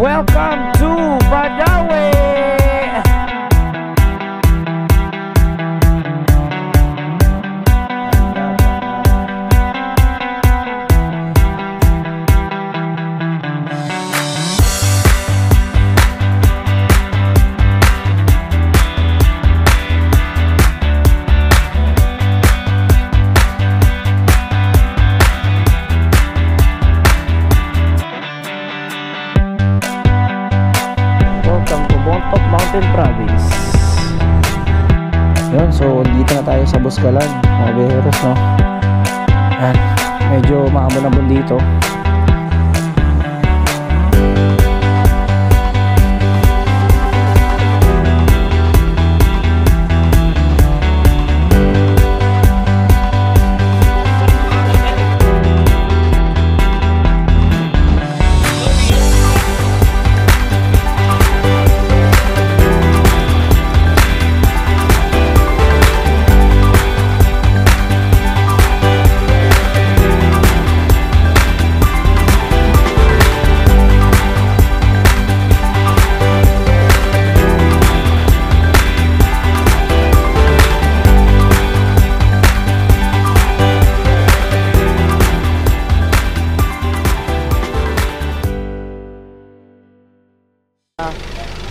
Welcome to Badawi! Province. Yun, so dito na tayo sa Boscalan, mga beheros, no? Yan, medyo maambon-ambon dito.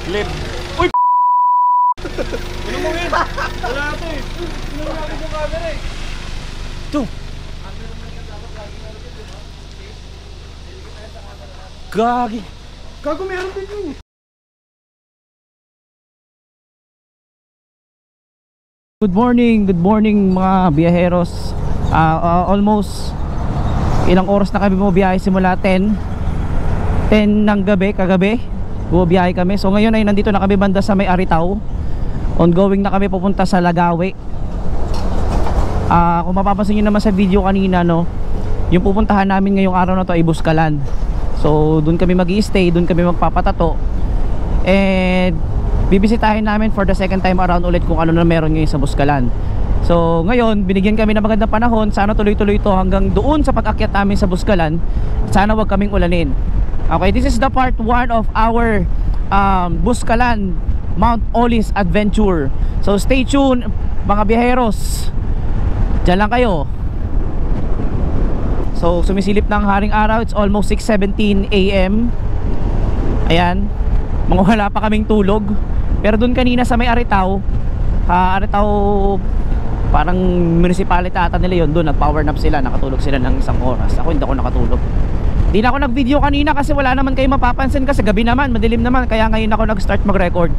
Lip. Uy! Ano mo yun? Wala ito eh. Ano mo yung camera eh? Ito. Gagi. Gago meron din yun. Good morning mga biyaheros. Almost ilang oras na kami bumiyahe simula 10 ng gabi, kagabi. Bumiyahe kami. So ngayon ay nandito na kami banda sa may Aritaw. Ongoing na kami pupunta sa Lagawi. Kung mapapansin nyo naman sa video kanina, no, yung pupuntahan namin ngayong araw na to ay Boscalan. So doon kami mag-i-stay, doon kami magpapatato. And bibisitahin namin for the second time around ulit kung ano na meron ngayon sa Boscalan. So ngayon binigyan kami ng magandang panahon. Sana tuloy-tuloy ito hanggang doon sa pag-akyat namin sa Boscalan. Sana wag kaming ulanin. Okay, this is the part 1 of our Boscalan Mount Olis adventure. So stay tuned mga biyaheros. Diyan lang kayo. So sumisilip ng haring araw. It's almost 6:17 AM. Ayan, mga wala pa kaming tulog. Pero dun kanina sa may Aritaw, parang municipality ata nila yun. Doon nag-power nap sila, nakatulog sila ng isang oras. Ako hindi ako nakatulog. Di na ako nag-video kanina kasi wala naman kayo mapapansin kasi gabi naman, madilim naman. Kaya ngayon ako nag-start mag-record.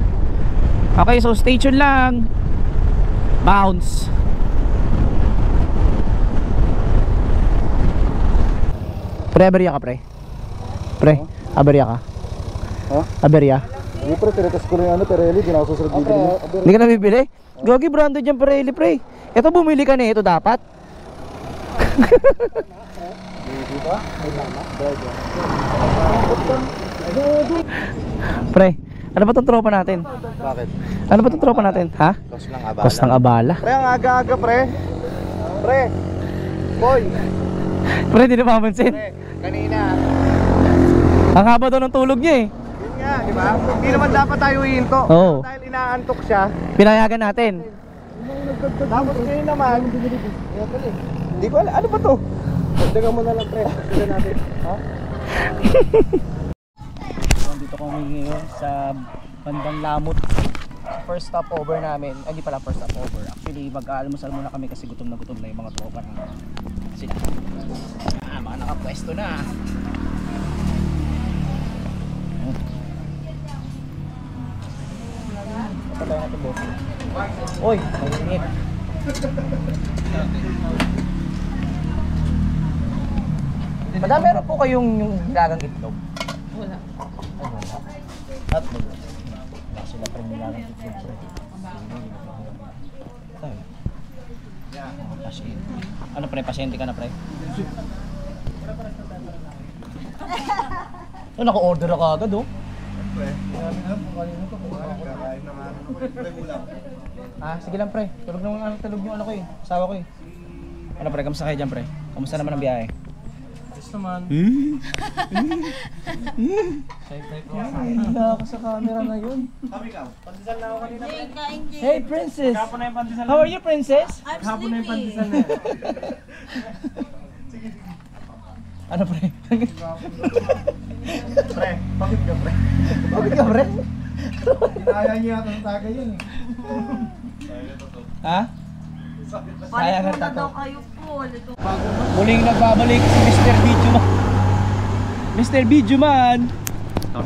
Okay, so stay tuned lang. Bounce. Pre, aberya ka, pre. Pre, aberya ka. Ha? Aberya. Hindi pre, tinatas ko na yung Pirelli, di na ako susunod bibili niya. Hindi ka na bibili? Gagi, branded yung Pirelli, pre. Ito bumili ka na ito dapat. Pre, ano ba itong tropa natin? Bakit? Ano ba itong tropa natin? Ha? Kos ng abala. Kos ng abala. Pre, ang aga-aga pre. Pre. Boy. Pre, di napapansin. Pre, kanina. Ang haba daw ng tulog niya eh. Yun nga, di ba? Hindi naman dapat tayo ihinto. Oo. Dahil inaantok siya. Pinayagan natin. Tapos ngayon naman. Hindi ko alam. Ano ba to? Dagdagan mo na lang pre. Dagdagan natin. Ha? Dito kami ngayon sa bandang Lamot. First stopover namin. Ay, hindi pala first stopover. Actually, mag-aalmusal muna kami kasi gutom na yung mga tropa na sila. Mga nakapwesto na. Patay natin boss. Oy, mainit. Madami, meron po kayong yung nilagang itlog? Wala. Ay, wala. At wala sila pa rin nilagang itlog. Tayo. Ano pre, pasyente ka na pre? Oh, naka-order ako agad oh. Sige lang pre. Tulog naman tulog yung ano ko eh. Asawa ko eh. Ano pre, kamusta kayo dyan pre? Kamusta naman ang biyahe? Relax naman. Hila ako sa camera na yun. Kami ka, pandesal na ako kanina. Jay, kain Jay. Hey, princess! Kapo na yung pandesal. How are you, princess? I'm Kapo na yung sleepy. pandesal na yan. Ano, pre? Pre, bakit ka pre? Bakit ka, pre? Kinaya niyo yata sa tagay yun eh. Ha? Balik ang muna tato. daw kayo po. Ito. Muling nagbabalik si Mr. Videoman. Mr. Videoman!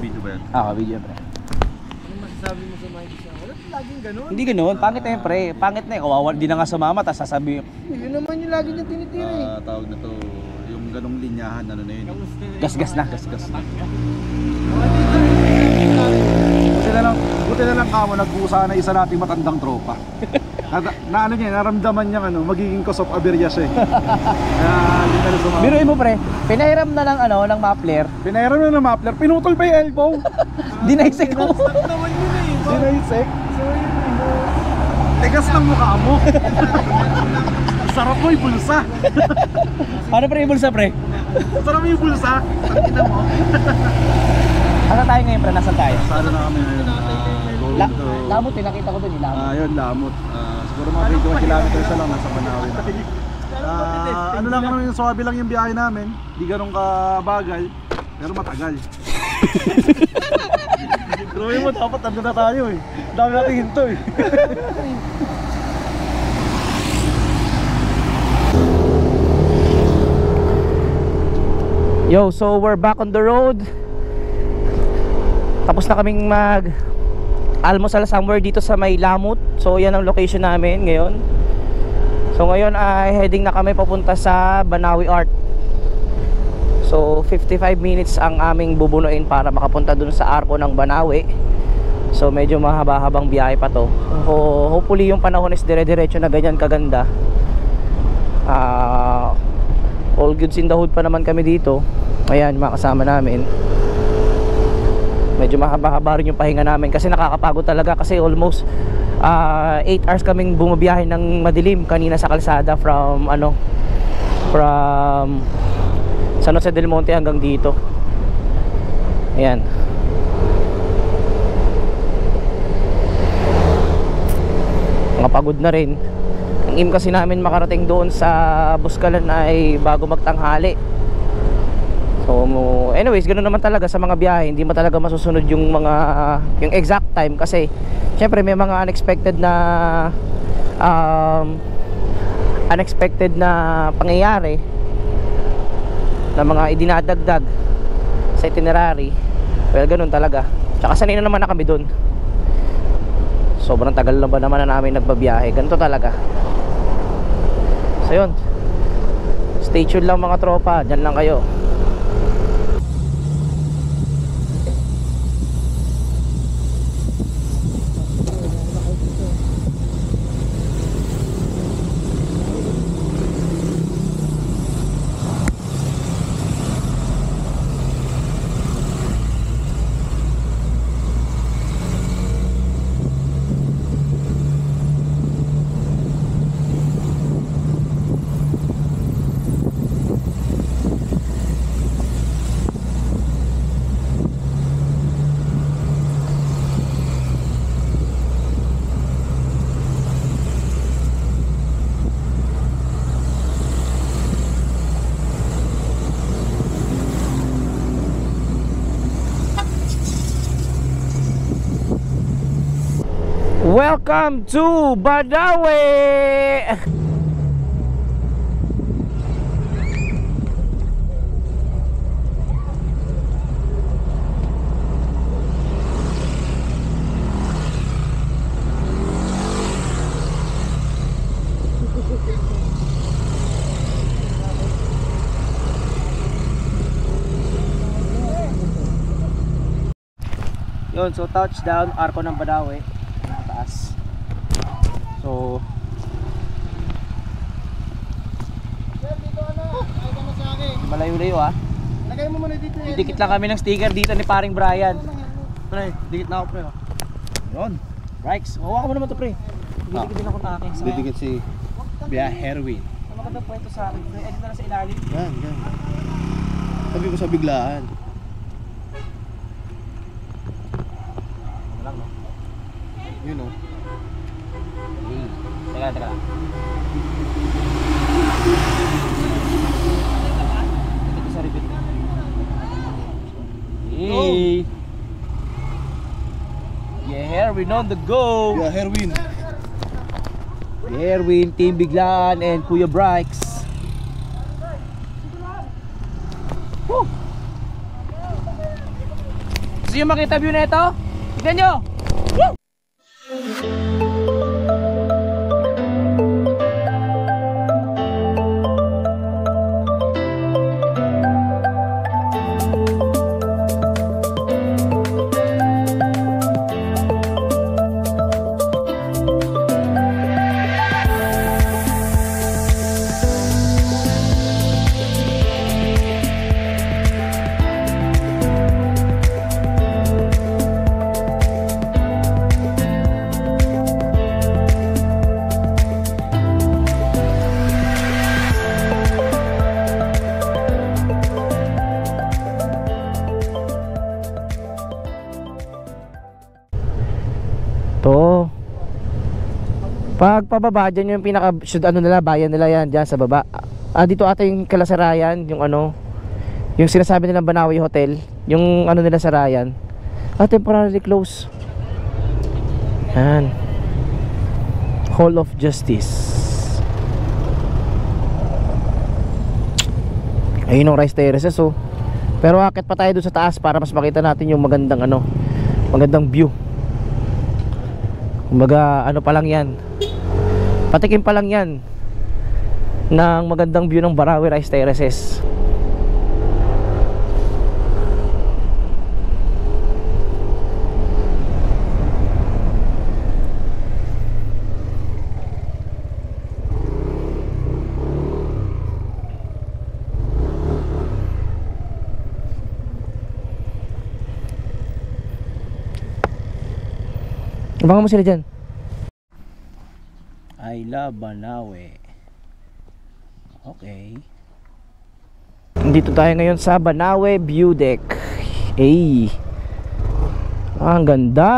Video ba yan? Video, pre. Ano masasabi mo sa mga isa? Wala laging ganun. Hindi ganun, pangit na yun, pre. Pangit na yun. Kawawa, di na nga sumama, tapos sasabi, Yun naman yung lagi niya tinitira eh. Tawag na to, yung ganong linyahan, ano na yun. gas-gas na. Gas-gas na. Buti na lang kamo, nag-uusa na isa nating matandang tropa. Na ano niya, naramdaman niya ano, magiging cause of aberya siya eh. Kaya hindi na rin sumama. Biruin mo, pre. Pinahiram na ng muffler. Pinairam na ng muffler, pinutol pa yung elbow. Dinaisik ko. naman yun eh. Sinaisek. Tigas ng mukha mo. Sarap mo yung bulsa. Ano, pre, yung bulsa, pre? Sarap mo yung bulsa. Tangina mo. Ano tayo ngayon, pre? Nasaan tayo? Sana na kami ngayon. Going to... Lamot, pinakita ko dun, lamot. Yun, Lamot. Siguro mga 21 kilometers na lang, nasa Banawi na. Ano lang naman yung swabe lang yung biyahe namin. Di ganun kabagal, pero matagal. Pero yun mo, dapat nandun na tayo eh. Dami natin hinto eh. Yo, so we're back on the road. Tapos na kaming almusal somewhere dito sa may Lamut. So yan ang location namin ngayon. So ngayon ay heading na kami papunta sa Banawi Art. So 55 minutes ang aming bubunuin para makapunta dun sa arko ng Banawi. So medyo mahaba-habang biyahe pa to. Hopefully yung panahon is dire-diretso na ganyan kaganda. All goods in the hood pa naman kami dito. Ayan, mga kasama namin. Medyo mahaba-haba rin yung pahinga namin kasi nakakapagod talaga kasi almost 8 hours kaming bumabiyahe ng madilim kanina sa kalsada from San Jose del Monte hanggang dito. Ayan. Pagod na rin. Ang aim kasi namin makarating doon sa Buscalan ay bago magtanghali. So anyways, ganoon naman talaga sa mga biyahe, hindi mo talaga masusunod yung yung exact time kasi syempre may mga unexpected na pangyayari na mga idinadagdag sa itinerary. Well, ganoon talaga. Tsaka sanay na naman na kami doon. Sobrang tagal na ba naman na namin nagbabiyahe. Ganito talaga. So yun, stay tuned lang mga tropa. Diyan lang kayo. Welcome to Banawi! Yun, so touchdown, arko ng Banawi. Taas. So malayo-layo ah. Lagay mo muna dito. Didikit lang kami ng sticker dito ni paring Brian. Pre, dikit na ako pre. Yun. Rikes, hawakan mo naman to pre. Didikit din ako ng akin. Didikit si Bia Herwin. Ang magandang kwento sa akin. Edit na lang sa ilalim. Yan. Sabi ko sa biglaan. Walang no. Yun o. Teka. Ito sa repeat. Hey. Yeah, we're on the go. Yeah, Herwin. Erwin, Team Biglaan, and Kuya Brikes. Woo! Gusto nyo makita view na ito? Tignan nyo! Woo! To. Pag pababa dyan yung pinaka ano nila, bayan nila yan dyan sa baba. Dito ata yung Kalasarayan, yung ano, yung sinasabi nilang Banawi Hotel, yung ano nila Sarayan. Temporarily close. Yan. Hall of Justice. Ayun yung rice terraces oh. Pero akit pa tayo doon sa taas para mas makita natin yung magandang ano, magandang view. Kumbaga ano pa lang yan, patikim pa lang yan ng magandang view ng Banawi Rice Terraces. Abangan mo sila dyan. I love Banawi. Okay. Dito tayo ngayon sa Banawi View Deck. Ay, ang ganda.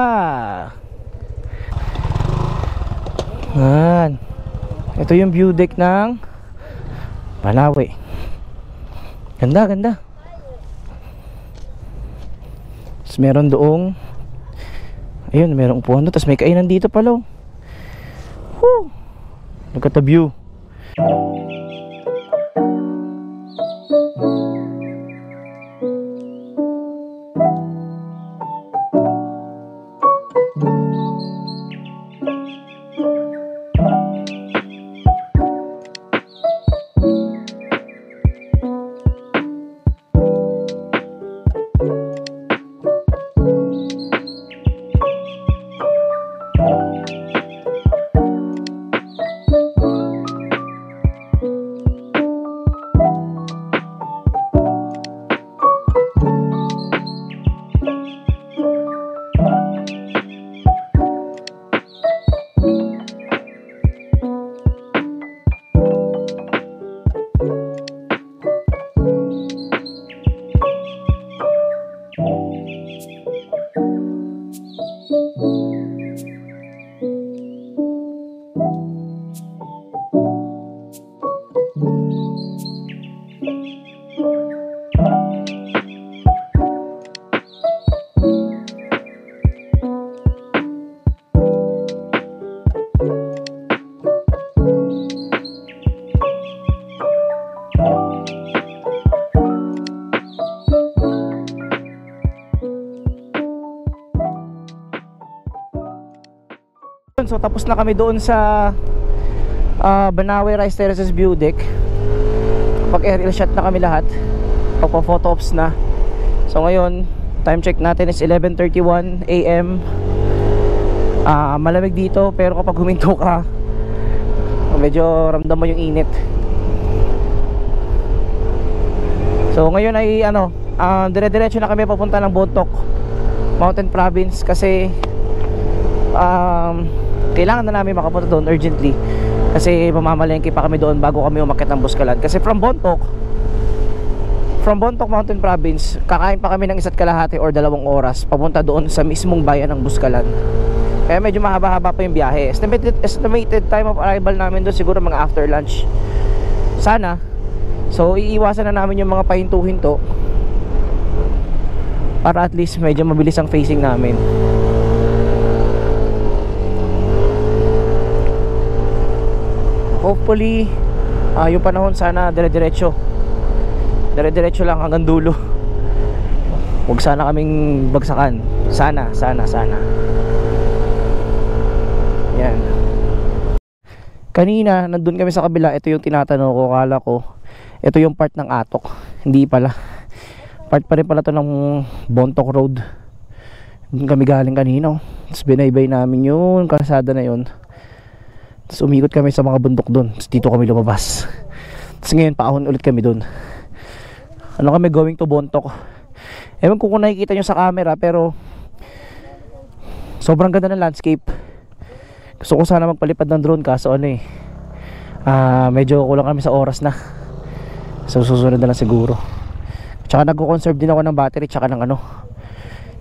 Yan. Ito yung view deck ng Banawi. Ganda, ganda. Tapos meron doong, ayun, merong upuan doon. Tapos may kainan dito pala. Woo! Look at the view. So tapos na kami doon sa Banawi Rice Terraces View Deck. Pag aerial shot na kami lahat, pagpa photo ops na. So ngayon, time check natin is 11:31 AM. Malamig dito, pero kapag huminto ka, medyo ramdam mo yung init. So ngayon ay ano, dire-diretso na kami papunta ng Bontoc Mountain Province kasi kailangan na namin makapunta doon urgently kasi mamamalengke pa kami doon bago kami umakyat ng Buskalan. Kasi from Bontoc from Bontoc Mountain Province, kakain pa kami ng 1.5 or 2 oras papunta doon sa mismong bayan ng Buscalan. Kaya medyo mahaba-haba pa yung biyahe. Estimated time of arrival namin doon siguro mga after lunch sana. So iiwasan na namin yung mga pahinto-hinto para at least medyo mabilis ang facing namin. Hopefully yung panahon sana dire-diretso lang hanggang dulo. Huwag sana kaming bagsakan. Sana. Yan. Kanina nandun kami sa kabila. Ito yung tinatanong ko. Kala ko ito yung part ng Atok. Hindi pala. Part pa rin pala to ng Bontoc Road. Doon kami galing kanina. Tapos binaybay namin yung kalsada na yun. Tapos umikot kami sa mga bundok doon. Tapos dito kami lumabas. Tapos ngayon paahon ulit kami doon. Ano kami, going to Bontoc. Ewan ko kung nakikita nyo sa camera, pero sobrang ganda ng landscape. Gusto ko sana magpalipad ng drone, kaso medyo kulang kami sa oras na. So susunod na lang siguro. Tsaka nagko-conserve din ako ng battery, tsaka ng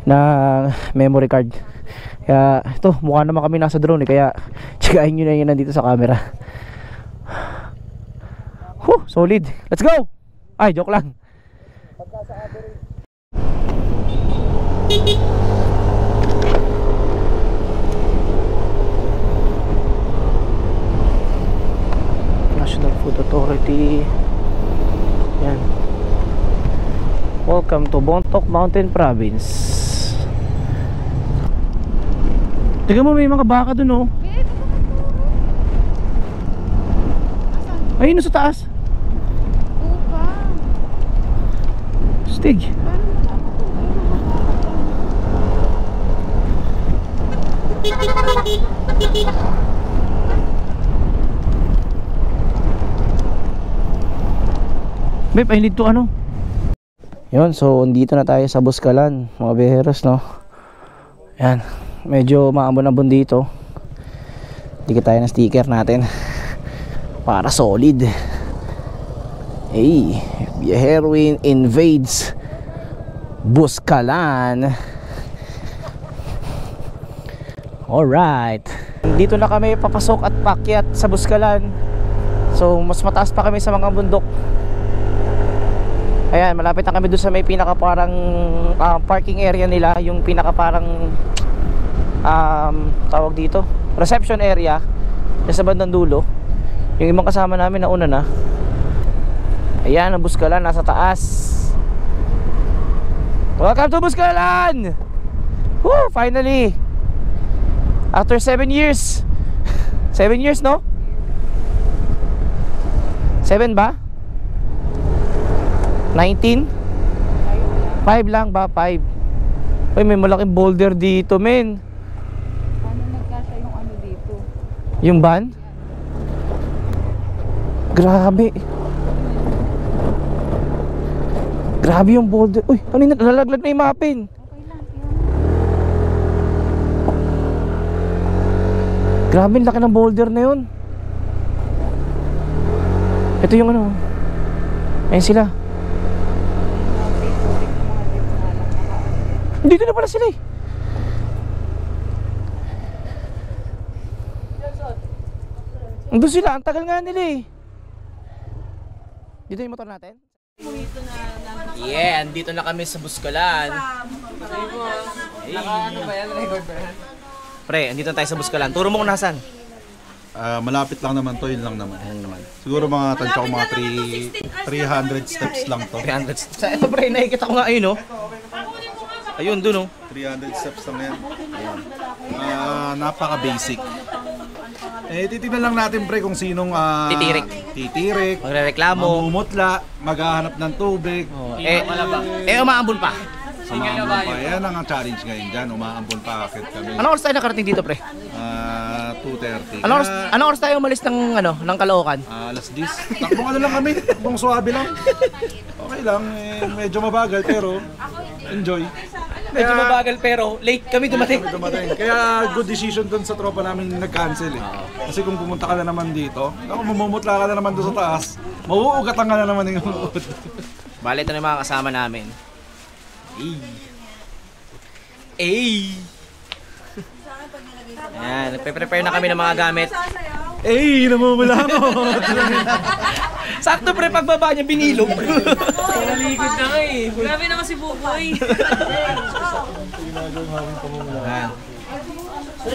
ng memory card. Kaya ito, mukha naman kami nasa drone kaya tsagain nyo na yun nandito sa camera. Solid, let's go! Ay, joke lang. National Food Authority. Yan. Welcome to Bontoc Mountain Province. Tingnan mo, may mga baka dun, oh. Ayun, sa taas. Stig. Babe, I need to Yun, so andito na tayo sa Buscalan, mga beheros, no. Yan, medyo maambon-ambon dito. Dikit tayo ng sticker natin para solid. Hey, Heroin invades Buscalan. Alright, dito na kami papasok at paakyat sa Buscalan. So mas mataas pa kami sa mga bundok. Ayan, malapit na kami doon sa may pinaka parang parking area nila. Yung pinaka parang tawag dito, reception area sa bandang dulo. Yung ibang kasama namin nauna na. Ayan, ang Buscalan nasa taas. Welcome to Buscalan! Woo! Finally! After 7 years. 7 years, no? 7 ba? 19? 5 lang ba? 5. Uy, may malaking boulder dito, men. Paano nagkasya yung dito? Yung van? Grabe. Grabe yung boulder. Uy, ano yun? Lalaglag na yung mapin. Okay lang, Grabe, laki ng boulder na yun. Ito yung ayun sila. Dito na pala sila eh. Andun sila, ang tagal nga nila eh. Dito yung motor natin. Yeah, andito na kami sa Buscalan. Ano ba yan? Record ba yan? Pre, andito na tayo sa Buscalan. Turo mo kung nasan. Malapit lang naman to, yun lang naman. Ayun naman. Siguro mga tansya ko mga 300 steps lang to. 300. Sa ito pre, nakikita ko nga ayun, oh. Ayun dun, oh. 300 steps lang yan. Napaka-basic. Titignan lang natin pre kung sinong titirik, Magrereklamo. mamumutla, maghahanap ng tubig. Umaambon pa. Umaambon pa. Yan ang challenge ngayon dyan. Umaambon pa akit kami. Anong oras tayo nakarating dito, pre? 2:30. Anong oras tayo umalis ng ng Caloocan? Alas 10. Takbong lang kami. Takbong suwabe lang. Okay lang. Medyo mabagal pero enjoy. Medyo mabagal pero late kami dumating. Kaya good decision dun sa tropa namin nag-cancel eh. Kasi kung pumunta ka na naman dito, mamumutla ka na naman doon sa taas, mauugatan ka na naman yung uod. Bale, ito na yung mga kasama namin. Ay! Ayan, nagpe-prepare na kami ng mga gamit. Namumula ako. Sakto pre, pagbaba niya, binilog. Naligod na nga eh. Grabe naman si Buboy. Ayan.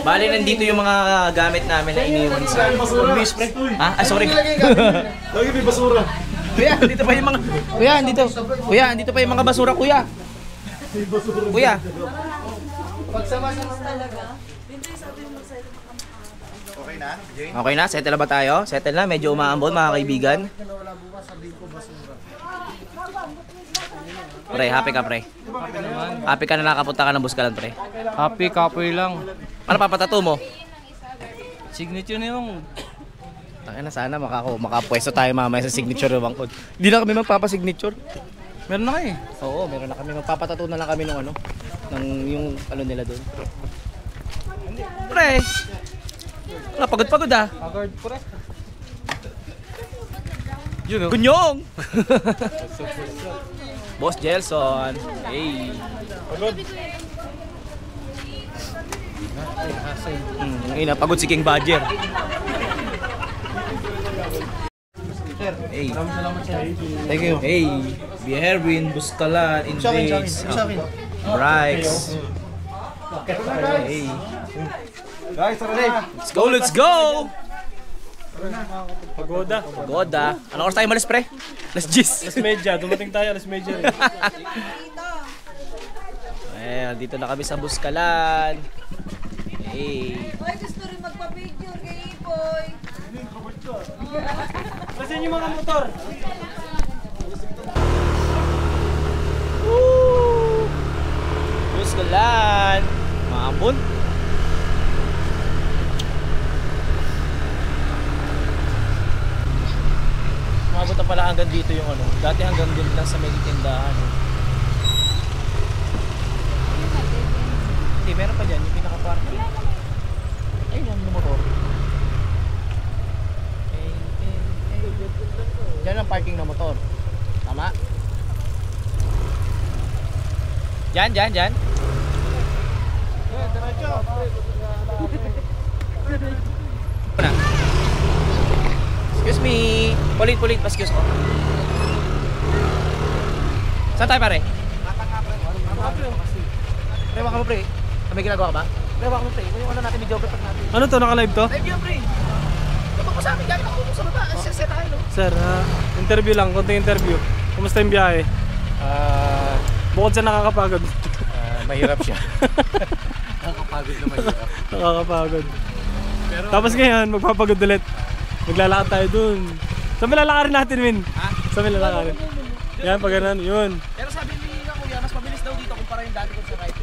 Bale, nandito yung mga gamit namin na iniwan sa... Ha? Sorry. Lagi may basura. Kuya, dito pa yung mga... Kuya, dito pa yung mga basura, kuya. Kuya. Okay na? Settle na ba tayo? Settle na? Medyo umaambon mga kaibigan. Pre, happy ka pre? Happy ka na nakapunta ka ng Buskalan pre? Happy, kapoy lang. Ano papatato mo? Signature na yung... Tangina, sana makapwesto tayo mamaya sa signature ng bangkod. Hindi na kami magpapasignature. Meron na kayo eh. Oo, meron na kami. Magpapatato na lang kami ng ano, ng yung ano nila doon. Pre! Napagod-pagod ah. Agard pre. Yun o. Kunyong! Boss Jelson. Hey. Ina, pagod si King Badger. Hey. Thank you. Hey. Bierwin, Buskalan, Index, Bryce. Hey. Guys, tara na. Let's go, let's go! Pagoda. Goda. Anong oras tayo malis, pre? Let's gis. Alas medya. Dumating tayo alas medya. Dito na kami sa Buskalan. Hey. Ay, gusto rin magpa-picture kay Iboy. Kasi yung mga motor. Woo! Buskalan. Maambon. Umabot na pala hanggang dito yung ano. Dati hanggang din lang sa may tindahan. Hindi, meron pa dyan. Yung pinaka-parking. Ayun yung motor. Diyan ang parking ng motor. Tama? Diyan. Excuse me. Pulit, excuse ko. Saan tayo pare? Pre, waka mo pre. May ginagawa ka ba? Pre, waka mo pre. Kung yung ano natin, videographer natin. Ano to? Naka-live to? Live yun pre. Kapag mo sa amin, gamit ako sa baba. Set tayo no? Sir, interview lang. Konting interview. Kumusta yung biyahe? Bukod sa nakakapagod. Mahirap siya. Nakakapagod. Tapos ngayon, magpapagod ulit. Maglalakad tayo dun. Saan lalakarin natin, Min? Ha? Saan lalakarin? Yan, pag ganun, yun. Pero sabi ni Kuya, mas mabilis daw dito kumpara yung dati ko sa right.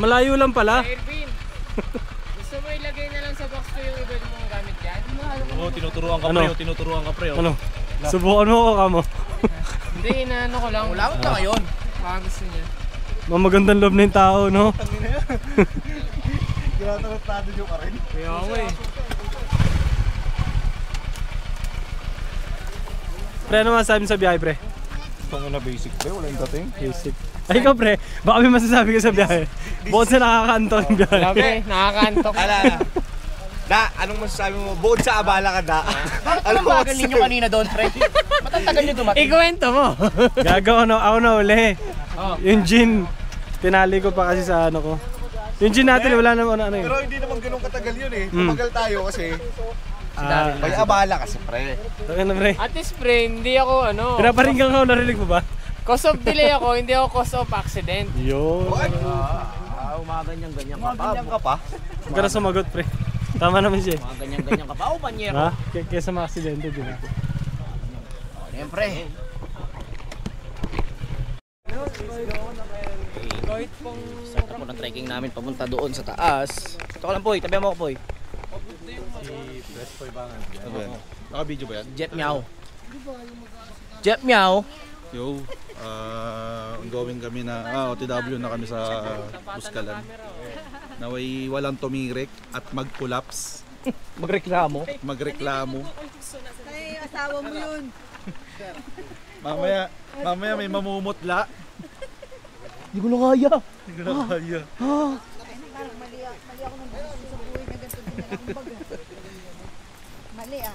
Malayo lang pala. Ervin, gusto mo ilagay na lang sa box ko yung iba mong gamit yan? Oo, tinuturuan ka Ano? pre. Tinuturuan ka pre. Ano? Subukan mo o kamo? Hindi, inaano ko lang. Wala ka ngayon. Baka gusto niya. Mamagandang loob na yung tao, no? Ginatratado nyo ka rin. Kaya ako eh. Pre, ano masasabi mo sa biyahe, pre? Ito na basic pre, wala yung dating. Basic. Ay, ikaw, pre, baka may masasabi ka sa biyahe. Bukod sa nakakaanto yung biyahe. Grabe, nakakaantok. Ala. Da, anong masasabi mo? Bukod sa abala ka da. Ano ba bagal ninyo kanina doon, pre? Matatagal nyo dumating. Ikuwento mo. Gagawa, no? Ako na uli. Yung gin, tinali ko pa kasi sa ano ko. Yung gin natin, wala naman ano yun. Pero hindi naman ganun katagal yun eh. Tumagal tayo kasi Ah, may abala kasi pre. ano, pre? At least pre, hindi ako ano. Pinaparinggan ka, narinig mo ba? Cause of delay ako, hindi ako cause of accident. Yun. Umaganyan-ganyan ka pa. Ganyan ka pa. Huwag ka na sumagot, pre. Tama naman siya. Umaganyan-ganyan ka pa. O, banyero. Ha? Kesa ma-aksidente, di ba? Siyempre. Kahit pang... Start na po ng trekking namin papunta doon sa taas. Ito ka lang, Poy. Tabi mo ako, Poy. Naka-video ba yan? Jet Meow. Jet Meow. Yo, ongoing kami na, OTW na kami sa Buskalan. Naway walang tumirik at mag-collapse, Magreklamo. magreklamo. Ay, asawa mo yun. Mamaya may mamumutla. Hindi ko na kaya. Hindi ko na kaya. Parang mali ako nung gusto sa buhay na ganito din na kumbaga. Mali ah.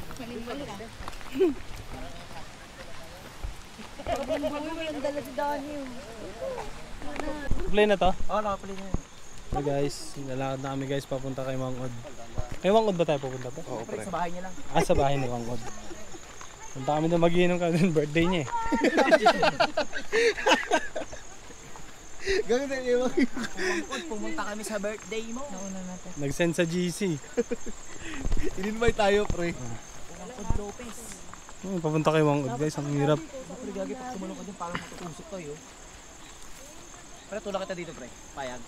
Parang buhay mo yung dala si Donnie. Play na to? Oo, nakaplay na yun. So guys, lalakad na kami guys papunta kay Mang Od. Kay Mang Od ba tayo pupunta to? Oo, pre. Sa bahay niya lang. Ah, sa bahay ni Mang Od. Punta kami na mag-iinom kami ng birthday niya eh. Gagawin na yung Pumunta kami sa birthday mo. Nauna natin. Nag-send sa GC. in-invite tayo, pre. Langkod Lopez. Papunta kay Mang Od guys, ang hirap. Pre, gagi, pag tumalong ka dyan, parang matutusok tayo. Pre, tulak kita dito, pre. Payag.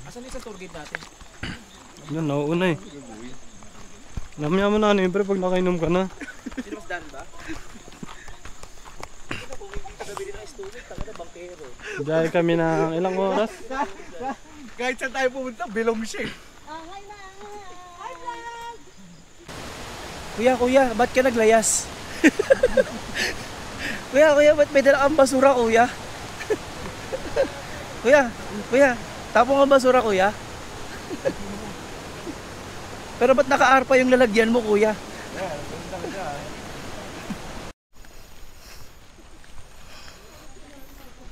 Asan yung isang tour guide natin? Yan, nauuna eh. Namaya mo na ano yun, pre, pag nakainom ka na. Sino mas daan ba? Hindi na kung hindi tagabili ng student, taga na bankero. Dahil kami ng ilang oras. Kahit saan tayo pumunta, belong siya. Kuya, ba't ka naglayas? kuya, ba't may dala kang basura, kuya? kuya, tapong ang basura, kuya? Pero ba't naka-arpa yung lalagyan mo, kuya?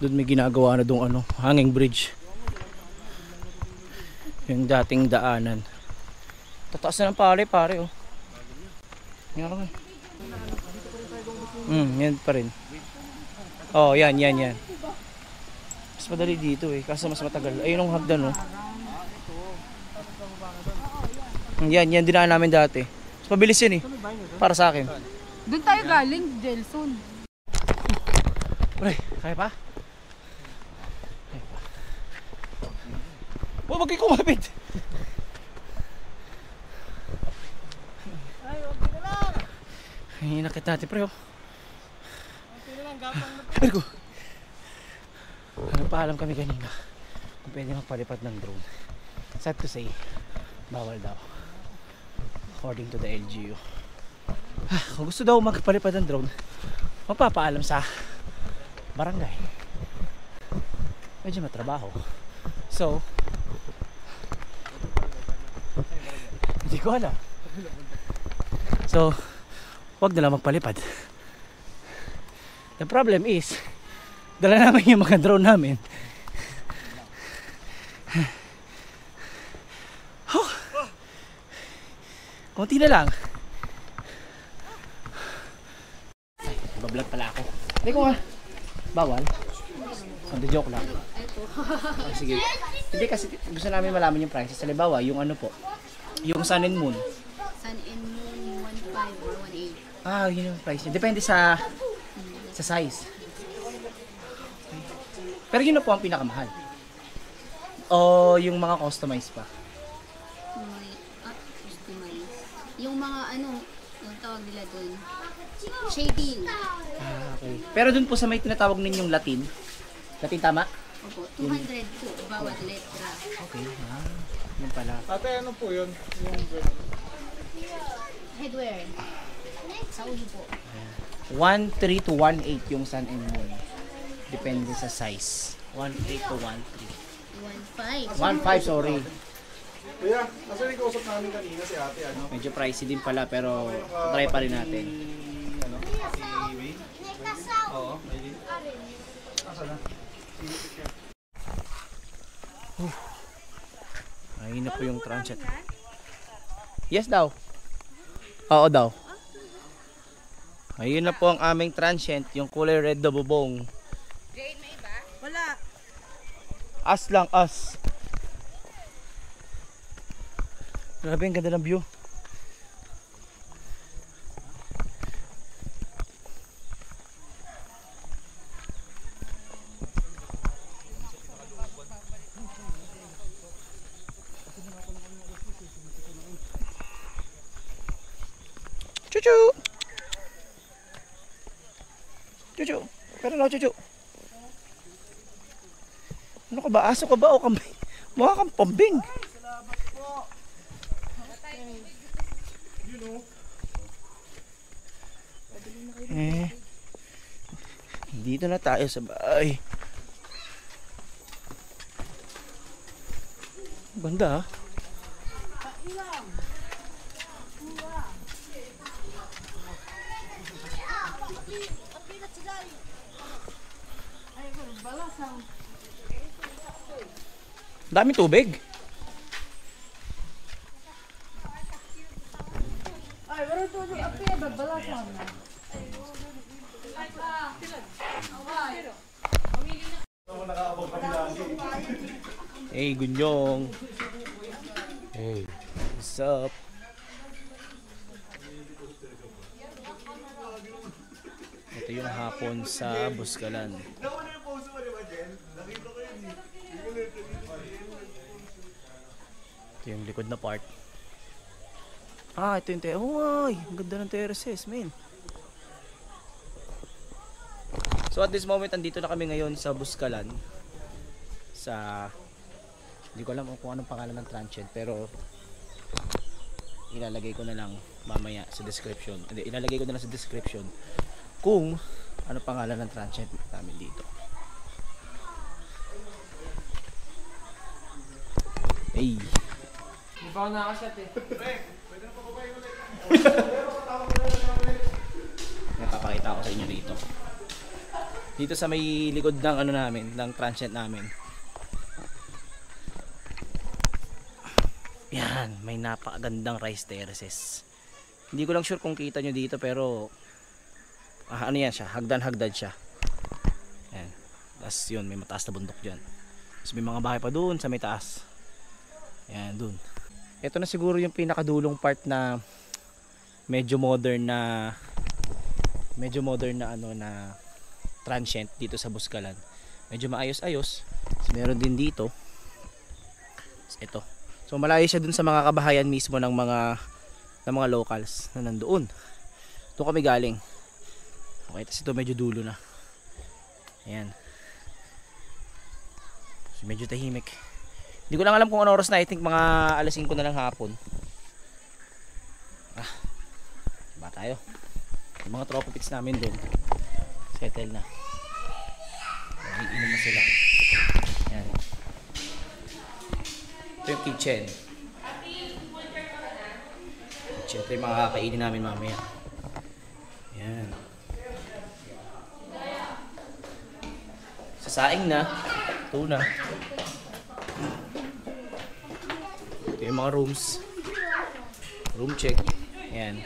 Doon may ginagawa na doon hanging bridge. Yung dating daanan. Tataas na ng pare oh. Yan ako. Yan pa rin. Oh, yan. Mas madali dito eh, kasi mas matagal. Ayun ang hagdan oh. Yan dinaan namin dati. Mas mabilis yan eh. Para sa akin. Doon tayo galing, Jelson. Pre, kaya pa? Huwag kayo kumapit! Ay, nakit natin pre oh. Ay ko. Nagpaalam kami kanina kung pwede magpalipad ng drone. Sad to say, bawal daw. According to the LGU. Kung gusto daw magpalipad ng drone, magpapaalam sa barangay. Medyo matrabaho. So, hindi ko alam. So, wag na lang magpalipad. The problem is, dala namin yung mga drone namin. Konti na lang. Ay, bablog pala ako. Hindi ko nga. Bawal. Hindi, joke lang. Oh, sige. Hindi kasi gusto namin malaman yung prices. Halimbawa, yung ano po. Yung Sun and Moon. Sun and Moon 1.5 or 1.8. Ah, yun yung price. Depende sa size. Pero yun na po ang pinakamahal. O yung mga customized pa. Customize. Yung mga yung tawag nila doon. Shading. Ah, okay. Pero dun po sa may tinatawag ninyong Latin. Latin tama? Opo, 200 po bawat letra. Okay. Yun pala. Ate, ano po yun? Headwear. Sa ulo po. 1.3 to 1.8 yung Sun and Moon. Depende sa size. 1.8 to 1.3. 1.5. 1.5, sorry. Kuya, nasa rin kausap namin kanina si ate, ano? Medyo pricey din pala pero try pa rin natin. Ano? Si Wayne? Oo, Wayne. Asa na? Ayun na po yung transit. Yes daw. Oo daw. Ayun na po ang aming transient, yung kulay red na bubong. Jade, may iba? Wala. As lang as. Grabe, ang ganda ng view. Chuchu! Chuchu! Pero no, chuchu! Ano ka ba? Aso ka ba o kambing? Mukha kang pambing! Dito na tayo sa bahay. Banda, dami tubig. Ay, wala to yung api, babalasan na. Hey, Gunyong. Hey, what's up? Ito yung hapon sa Buskalan. Ito yung likod na part. Ito yung terrace. Oh, ay, ang ganda ng terraces, man. So at this moment, andito na kami ngayon sa Buskalan. Hindi ko alam kung anong pangalan ng transient, pero ilalagay ko na lang mamaya sa description. Hindi, ilalagay ko na lang sa description kung ano pangalan ng transient namin dito. Hey. Hindi pa ako nakashot eh. Napapakita ko sa inyo dito. Dito sa may likod ng ano namin, ng transient namin. Yan, may napakagandang rice terraces. Hindi ko lang sure kung kita nyo dito, pero ano yan siya, hagdan-hagdan siya. Yan. Tapos yun, may mataas na bundok dyan. Tapos may mga bahay pa doon sa may taas. Yan, doon. Ito na siguro yung pinakadulong part na medyo modern na ano na transient dito sa Buskalan. Medyo maayos-ayos. So, meron din dito. Ito. So malayo siya dun sa mga kabahayan mismo ng mga locals na nandoon. Doon kami galing. Okay, tapos ito medyo dulo na. Ayan. So, medyo tahimik. Hindi ko lang alam kung ano oras na. I think mga alas 5 na lang hapon. Diba tayo? Yung mga tropa pits namin doon settle na. Iinom na sila. Ayan. Ito yung kitchen. Ito yung mga kakainin namin mamaya. Ayan. Sasaing na. Tuna. Ito yung mga rooms. Room check. Ayan.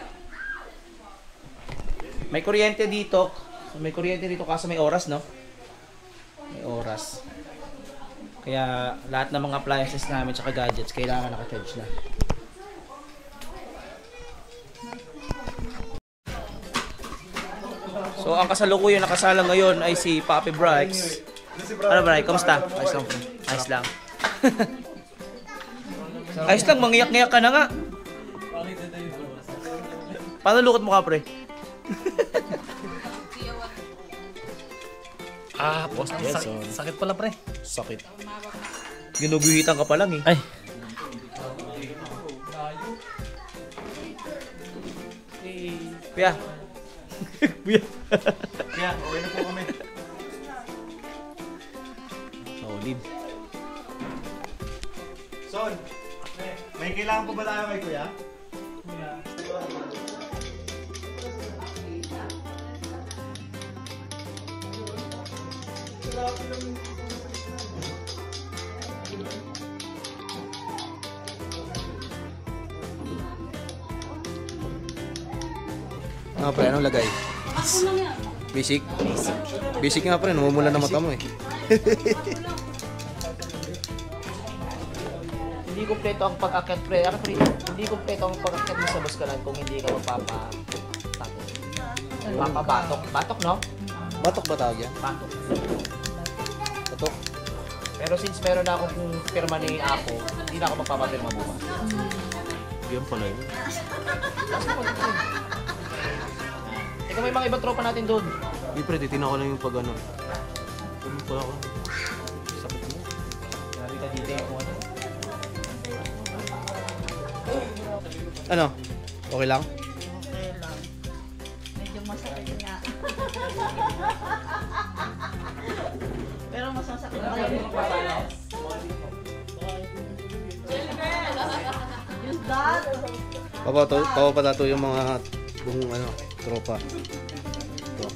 May kuryente dito. May kuryente dito kasi may oras, no? May oras. Kaya lahat ng mga appliances namin tsaka gadgets kailangan naka-charge na. So ang kasalukuyan nakasala ngayon ay si Papi Brikes. Ano Bri? Kamusta? Ayos lang. Ayos lang. Ayos lang, mangiyak-ngiyak ka na nga. Paano lukot mo ka, pre? Post yes, so. Sakit pala pre. Sakit. Ginuguhitan ka pa lang eh. Ay. Kuya. Kuya. Kaya, okay na po kami. Solid. Son, may kailangan po ba tayo kay Kuya? Nga pre, anong lagay? Basic? Basic nga pre, namumula na mata mo eh. Hindi kumpleto ang pag-akyat pre. Hindi kumpleto ang pag-akyat mo sa Buskalan kung hindi ka mapapatok. Batok, no? Batok ba tawag yan? Batok. Batok? Pero since meron na akong pirma ni Apo, hindi na ako magpapapirma bukas. Yan pala yun. Teka, may mga ibang tropa natin doon. Hindi pre, titina ko lang yung pag ano. Wala ko. Sakit mo. Grabe ka dito yung ano. Ano? Okay lang? Okay lang. Medyo masakit Papapatato yung mga buong ano, tropa. Ito.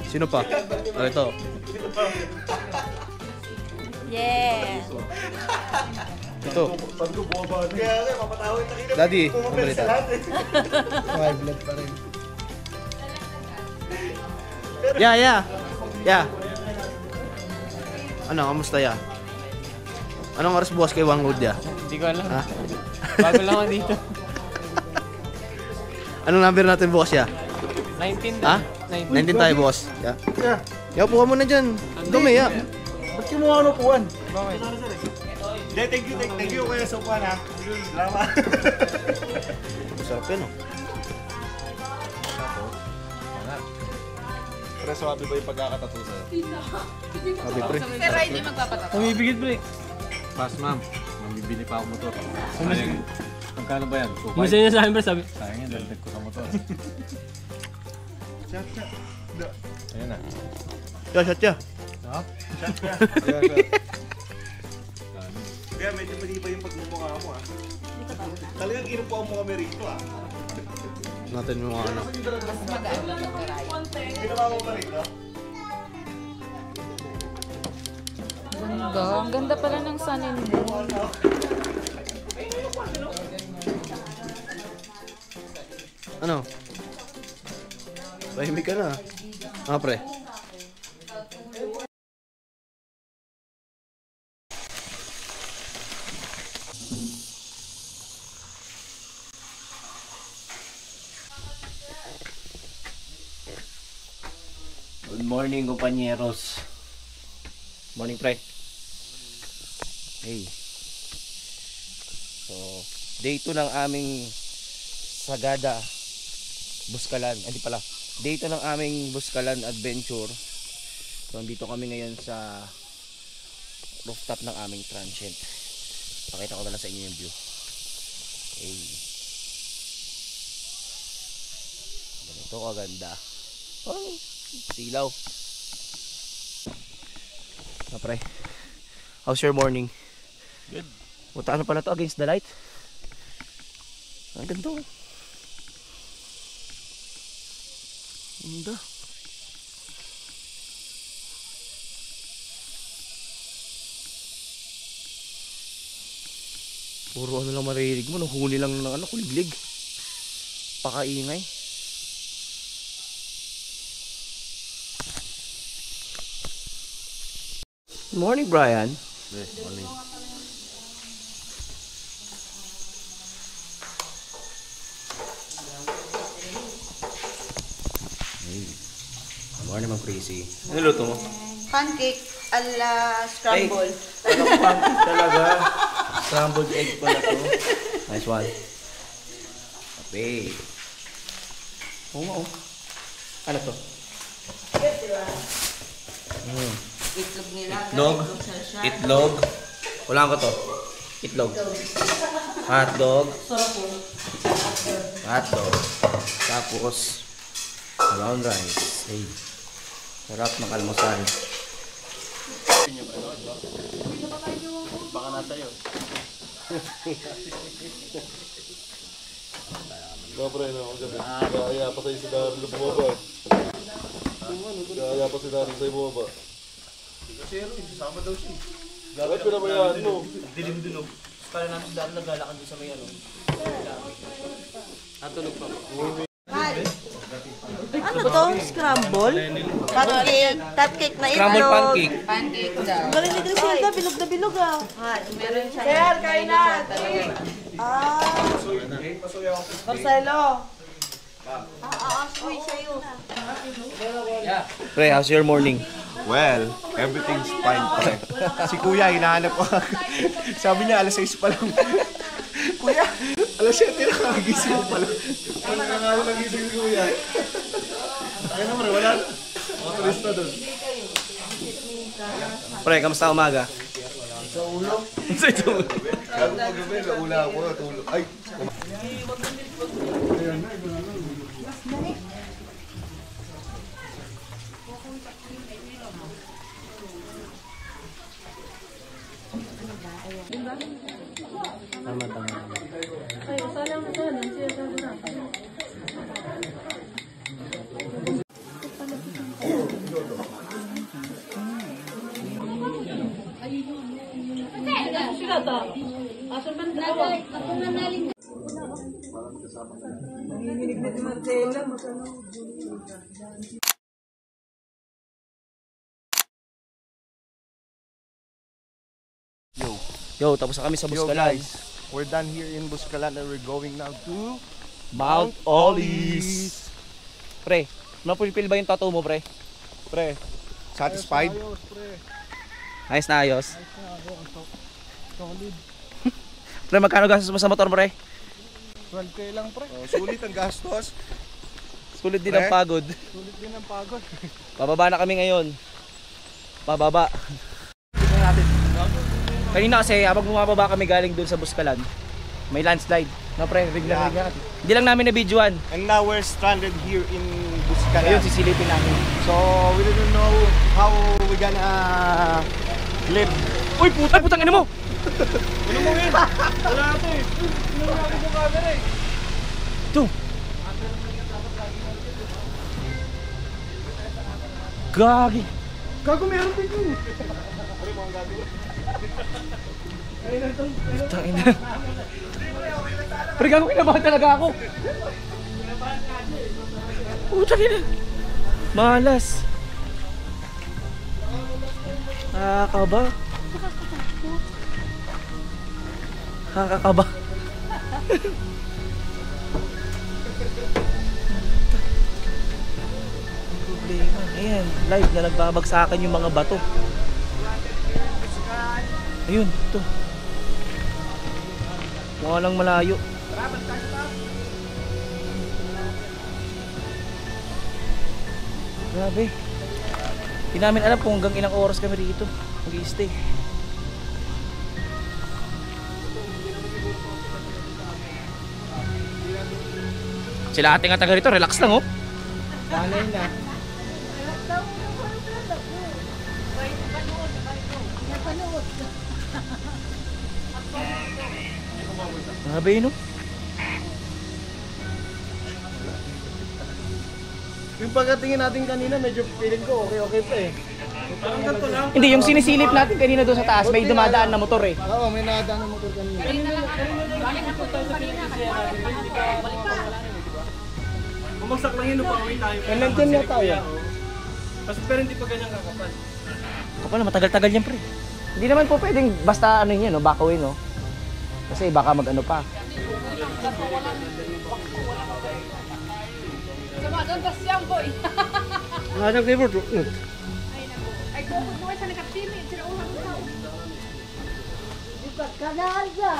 Sino pa? Ito. Yeah. Ito. Daddy, ang balita. High blood pa rin. Yeah. Ano, kamusta ya? Anong oras bukas kay Wangwood ya? Hindi ko alam. Ha? Bago lang ako dito. Anong number natin bukas ya? 19 Ha? 19 tayo bukas. Ya. Ya, puha mo na dyan. Dumi ya. Ba't kinuha ano puwan? Bakit? Thank you kuya sa puwan ha. Salamat. Masarap yan oh. Pre, swabe ba yung pagkakatato sa'yo? Sabi pre. Pero hindi magpapatato. Tumibigit pre. Pass ma'am, mamibili pa ako motor. Sayang. Magkano ba yan? Gusto niya sa akin pre, sabi. Sayang yan, dagdag ko sa motor. Ayan na. Shot ya. Kaya medyo mali pa yung pagmumukha mo ha. Talagang inupuan mo kami rito ha. Natin yung mga ano. Ginawa mo ba rito? Ganda. Ang ganda pala ng sun and moon. Ano? Tahimik ka na. Ah, pre. Good morning, compañeros. Morning, pre. Hey. So, day 2 ng aming Sagada Buskalan. Hindi pala. Day 2 ng aming Buskalan adventure. So, andito kami ngayon sa rooftop ng aming transient. Pakita ko na lang sa inyo yung view. Hey. Ganito kaganda. Oh, silaw. Ah, pre. How's your morning? Good. Puta, ano pala to against the light? Ang ganda. Ganda. Puro ano lang maririnig mo, huli lang ng ano, kuliglig. Pakaingay. Morning, Brian. Morning. Morning, Ma'am Crazy. Ano luto mo? Pancake ala scramble. Parang pancake talaga. Scrambled egg pala to. Nice one. Okay. Oo. Ano to? Itlog nila. Itlog. Itlog. Wala ko to. Itlog. Hotdog. Hotdog. Tapos brown rice. Hey. Sarap ng almusal. Baka nasa iyo. Pre, no, kaya pa sa'yo si Darlo bumaba. Kaya pa si Darlo sa'yo bumaba. Kasi hindi sama daw siya. Bakit pinabayaan mo? Dilim dun oh. Kala namin dahil naglalakad doon sa may ano. Natulog pa po. Ano ba to? Scramble? Pancake. Cupcake na Scrambled itlog. pancake. Pancake daw. Galing ni Griselda, bilog na bilog ah. Meron siya. Sir, kain na. Marcelo. Uy, sa'yo. Pre, how's your morning? Well, everything's fine pa rin. Si Kuya, hinahanap ko. Sabi niya, alas 6 pa lang. Kuya, alas 7 na kagising mo pala. Ano na nga lang gising ko yan? Ayun naman, wala. Mga turista doon. Pre, kamusta umaga? Sa ulo. Sa ito. Kaya magabi, naula ako, natulog. Ay, Yo, tapos na kami sa Yo Buskalan. guys, we're done here in Buskalan and we're going now to Mount Olives. Pre, napulpil ba yung tattoo mo, pre? Pre, satisfied? Ayos na ayos. Pre, magkano gastos mo sa motor, pre? 12K lang pre. Oh, sulit ang gastos. Sulit din ang pagod. Sulit din ang pagod. Bababa na kami ngayon. Bababa. Kanina kasi habang bumababa kami galing dun sa Buskalan, may landslide. No pre, bigla. Hindi lang namin na-videoan. And now we're stranded here in Buskalan. Ayun, sisilipin namin. So we don't know how we gonna live. Uy, putang ina mo! Ano mo yun? Wala ito eh. Wala ko camera eh. Ito. Gagi. Gago meron din yun. Putang ina. Pre, gago, kinabahan talaga ako. Putang ina. Malas. Kakaba. Kakakaba. Problema. Ayan, live na nagbabagsakan yung mga bato. Ayun, ito. Mukha lang malayo. Grabe. Hindi namin alam kung hanggang ilang oras kami rito mag-i-stay. Sila ating nga taga rito, relax lang oh. Sanay na. Grabe yun oh. Yung pagkatingin natin kanina, medyo feeling ko okay pa eh. Parang ganito lang. Hindi, yung sinisilip natin kanina doon sa taas, may dumadaan na motor eh. Oo, may nadaan ng motor kanina. Bumagsak lang yun, upawin tayo. Nandyan na tayo. Pero hindi pa ganyan kakapal. Kapal na, matagal-tagal yan pre. Hindi naman po pwedeng basta ano yun, no, bakawin no. Kasi baka mag-ano pa. Nasa flavor to. Kanal ka.